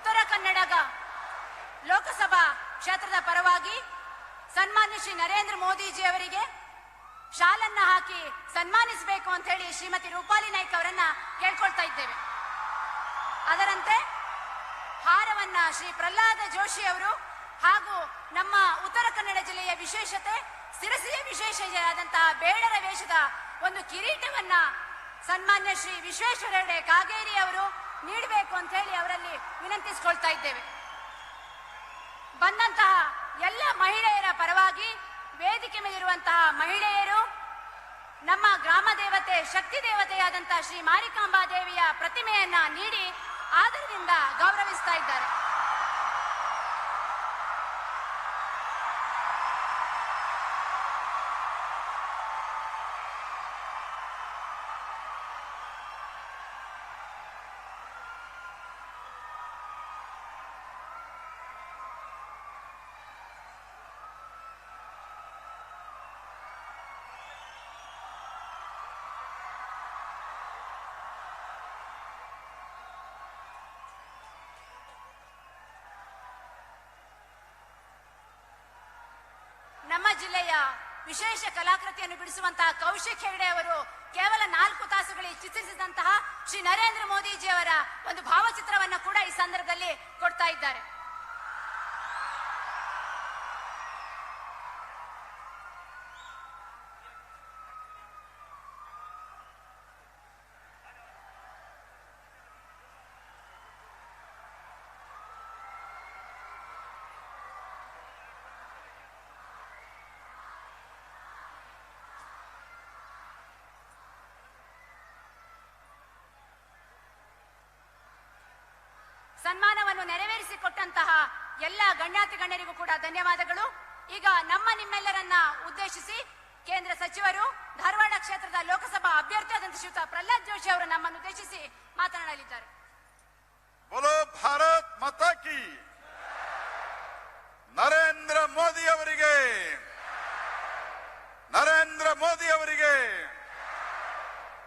ಉತ್ತರ ಕನ್ನಡ ಲೋಕಸಭಾ ಕ್ಷೇತ್ರದ ಪರವಾಗಿ ಸನ್ಮಾನ್ಯ ಶ್ರೀ ನರೇಂದ್ರ ಮೋದಿಜಿ ಅವರಿಗೆ ಶಾಲನ್ನ ಹಾಕಿ ಸನ್ಮಾನಿಸಬೇಕು ಅಂತ ಹೇಳಿ ಶ್ರೀಮತಿ ರೂಪಾಲಿ ನಾಯ್ಕ ಅವರನ್ನ ಕೇಳ್ಕೊಳ್ತಾ ಇದ್ದೇವೆ. ಅದರಂತೆ ಹಾರವನ್ನ ಶ್ರೀ ಪ್ರಹ್ಲಾದ ಜೋಶಿ ಅವರು ಹಾಗೂ ನಮ್ಮ ಉತ್ತರ ಕನ್ನಡ ಜಿಲ್ಲೆಯ ವಿಶೇಷತೆ ಸಿರಸಿಯ ವಿಶೇಷತೆಯಾದಂತಹ ಬೇಡರ ವೇಷದ ಒಂದು ಕಿರೀಟವನ್ನ ಸನ್ಮಾನ್ಯ ಶ್ರೀ ವಿಶ್ವೇಶ್ವರ ಹೆಗಡೆ ಕಾಗೇರಿ ಅವರು ನೀಡಬೇಕು ಅಂತ ಹೇಳಿ ಅವರಲ್ಲಿ ವಿನಂತಿಸಿಕೊಳ್ತಾ ಇದ್ದೇವೆ. ಬಂದಂತಹ ಎಲ್ಲ ಮಹಿಳೆಯರ ಪರವಾಗಿ ವೇದಿಕೆ ಮೇಲಿರುವಂತಹ ಮಹಿಳೆಯರು ನಮ್ಮ ಗ್ರಾಮ ದೇವತೆ ಶಕ್ತಿ ದೇವತೆಯಾದಂತಹ ಶ್ರೀ ಮಾರಿಕಾಂಬಾ ದೇವಿಯ ಪ್ರತಿಮೆಯನ್ನ ನೀಡಿ ಆದರದಿಂದ ಗೌರವಿಸ್ತಾ ಇದ್ದಾರೆ. ನಮ್ಮ ಜಿಲ್ಲೆಯ ವಿಶೇಷ ಕಲಾಕೃತಿಯನ್ನು ಬಿಡಿಸುವಂತಹ ಕೌಶಿಕ್ ಹೆಗಡೆ ಅವರು ಕೇವಲ 4 ತಾಸುಗಳಿಗೆ ಚಿತ್ರಿಸಿದಂತಹ ಶ್ರೀ ನರೇಂದ್ರ ಮೋದಿಜಿ ಅವರ ಒಂದು ಭಾವಚಿತ್ರವನ್ನು ಕೂಡ ಈ ಸಂದರ್ಭದಲ್ಲಿ ಕೊಡ್ತಾ ಇದ್ದಾರೆ. ಸನ್ಮಾನವನ್ನು ನೆರವೇರಿಸಿಕೊಟ್ಟಂತಹ ಎಲ್ಲ ಗಣ್ಯಾತಿ ಗಣ್ಯರಿಗೂ ಕೂಡ ಧನ್ಯವಾದಗಳು. ಈಗ ನಿಮ್ಮೆಲ್ಲರನ್ನ ಉದ್ದೇಶಿಸಿ ಕೇಂದ್ರ ಸಚಿವರು ಧಾರವಾಡ ಕ್ಷೇತ್ರದ ಲೋಕಸಭಾ ಅಭ್ಯರ್ಥಿಯಾದಂತಹ ಶ್ರೀಯುತ ಪ್ರಹ್ಲಾದ್ ಜೋಶಿ ಅವರು ನಮ್ಮನ್ನು ಉದ್ದೇಶಿಸಿ ಮಾತನಾಡಲಿದ್ದಾರೆ. ಬೋಲೋ ಭಾರತ್ ಮಾತಾ ಕಿ.